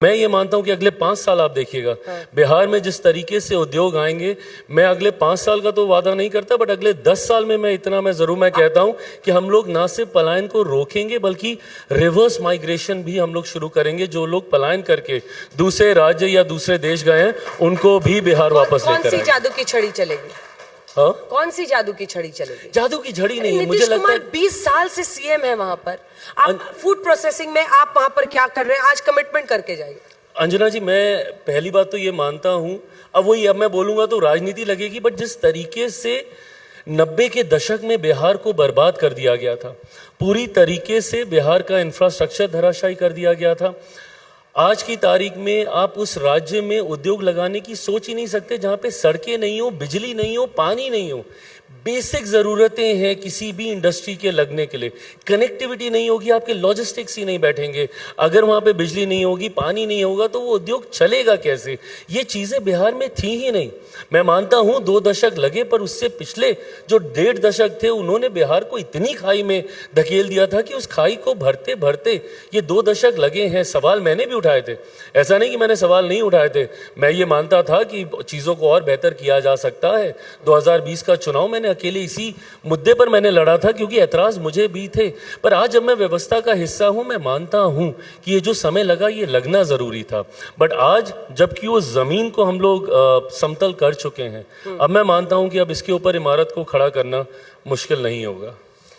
मैं ये मानता हूं कि अगले 5 साल आप देखिएगा बिहार में जिस तरीके से उद्योग आएंगे, मैं अगले 5 साल का तो वादा नहीं करता, बट अगले 10 साल में मैं इतना मैं कहता हूं कि हम लोग ना सिर्फ पलायन को रोकेंगे बल्कि रिवर्स माइग्रेशन भी हम लोग शुरू करेंगे। जो लोग पलायन करके दूसरे राज्य या दूसरे देश गए हैं उनको भी बिहार वापस लेकर आएंगे। कौन सी जादू की छड़ी चलेगी? हाँ? कौन सी जादू की छड़ी चलेगी? जादू की झड़ी नहीं है, मुझे नीतीश लगता कुमार है 20 साल से सीएम है वहां पर। आप फूड प्रोसेसिंग में आप वहां पर क्या कर रहे हैं? आज कमिटमेंट करके जाइए। अंजना जी, मैं पहली बात तो ये मानता हूं, अब मैं बोलूंगा तो राजनीति लगेगी, बट जिस तरीके से 90 के दशक में बिहार को बर्बाद कर दिया गया था, पूरी तरीके से बिहार का इंफ्रास्ट्रक्चर धराशायी कर दिया गया था। आज की तारीख में आप उस राज्य में उद्योग लगाने की सोच ही नहीं सकते जहां पे सड़कें नहीं हो, बिजली नहीं हो, पानी नहीं हो। बेसिक ज़रूरतें हैं किसी भी इंडस्ट्री के लगने के लिए। कनेक्टिविटी नहीं होगी, आपके लॉजिस्टिक्स ही नहीं बैठेंगे। अगर वहाँ पे बिजली नहीं होगी, पानी नहीं होगा, तो वो उद्योग चलेगा कैसे? ये चीज़ें बिहार में थी ही नहीं। मैं मानता हूँ 2 दशक लगे, पर उससे पिछले जो 1.5 दशक थे उन्होंने बिहार को इतनी खाई में धकेल दिया था कि उस खाई को भरते भरते ये 2 दशक लगे हैं। सवाल मैंने भी उठाए थे, ऐसा नहीं कि मैंने सवाल नहीं उठाए थे। मैं ये मानता था कि चीज़ों को और बेहतर किया जा सकता है। 2020 का चुनाव मैंने अकेले इसी मुद्दे पर मैंने लड़ा था, क्योंकि ऐतराज मुझे भी थे। पर आज जब मैं व्यवस्था का हिस्सा हूं, मैं मानता हूं कि ये जो समय लगा ये लगना जरूरी था। बट आज जबकि वो जमीन को हम लोग समतल कर चुके हैं, अब मैं मानता हूं कि अब इसके ऊपर इमारत को खड़ा करना मुश्किल नहीं होगा।